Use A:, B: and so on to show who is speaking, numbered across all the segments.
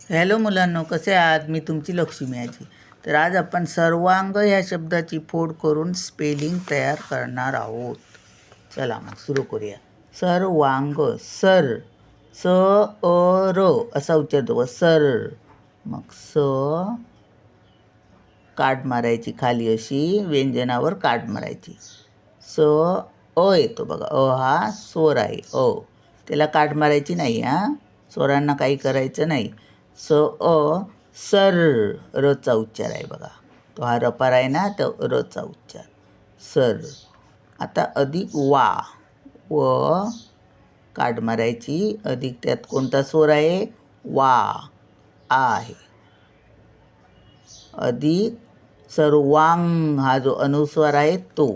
A: Hello मुलांनो, कसे आहात? मी तुमची लक्ष्मी आजी. तर आज आपण सर्वांग ह्या शब्दाची फोड करून स्पेलिंग तयार करणार आहोत. चला मग सुरू करूया. सर्वांग, सर, स अ र असा उच्चारतो. सर. मग स काट मारायची खाली, अशी व्यंजनावर काट मारायची. स अ येतो बघा. अ हा स्वर आहे. अ त्याला काट मारायची नाही. स्वरांना काही करायचं नाही. स अ सर, रचा उच्चार आहे बघा. तो हा रपार आहे ना, तर रचा उच्चार सर. आता अधिक वा, व काट मारायची. अधिक त्यात कोणता स्वर आहे? वा, आ आहे. अधिक सर्वांग हा जो अनुस्वार आहे तो.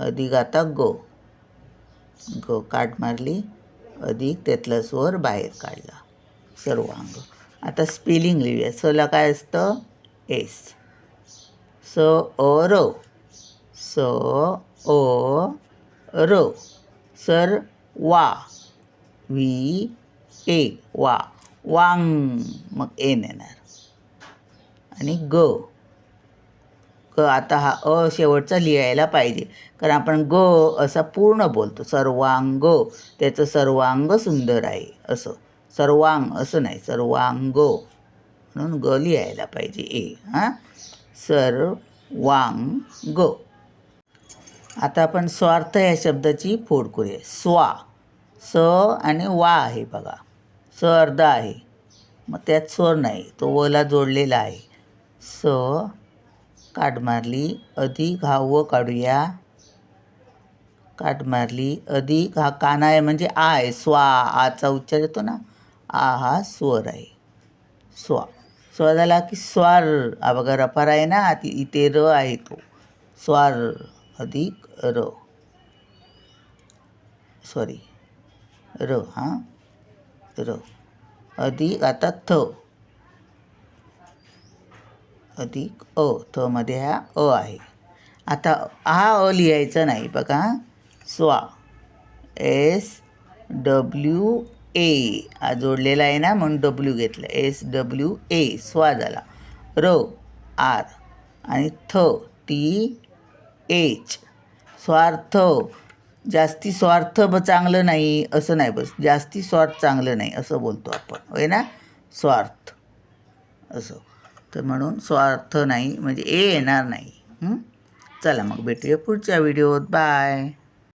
A: अधिक आता ग, ग काट मारली. अधिक त्यातला स्वर बाहेर काढला. सर्वांग. आता स्पेलिंग लिहूया. सला काय असतं? एस. स अ र, स अ र. सर वा, वी ए, वा. वांग, मग एन येणार. आणि ग, ग आता हा अ शेवटचा लिहायला पाहिजे, कारण आपण ग असा पूर्ण बोलतो. सर्वांग, त्याचं सर्वांग सुंदर आहे असं. सर्वांग असं नाही, सर्वांग म्हणून ग लिहायला पाहिजे. ए सर्वांग. आता आपण स्वार्थ या शब्दाची फोड करूया. स्वा, स आणि वा आहे बघा. स अर्धा आहे, मग त्यात स्वर नाही, तो वला जोडलेला आहे. स काट मारली. अधिक हा व काढूया. काट मारली. अधिक हा काना आहे, म्हणजे आ आहे. स्वा, आचा उच्चार येतो ना. आ हा स्वर आहे. स्वा. स्वा झाला की स्वार. हा बघा रफार आहे ना, इथे र आहे तो. स्वार अधिक र, सॉरी र, र. अधिक आता थ, अधिक अ. थ मध्ये हा अ आहे. आता हा अ लिहायचा नाही बघा. स्वा, एस डब्ल्यू ए हा जोडलेला आहे ना, म्हणून डब्ल्यू घेतला. एस डब्ल्यू ए स्वा झाला. र आर आणि थ टी एच. स्वार्थ. जास्ती स्वार्थ चांगलं नाही असं नाही, बस जास्ती स्वार्थ चांगलं नाही असं बोलतो आपण, होय ना. स्वार्थ असं. तर म्हणून स्वार्थ नाही, म्हणजे ए येणार नाही. चला मग भेटूया पुढच्या व्हिडिओत. बाय.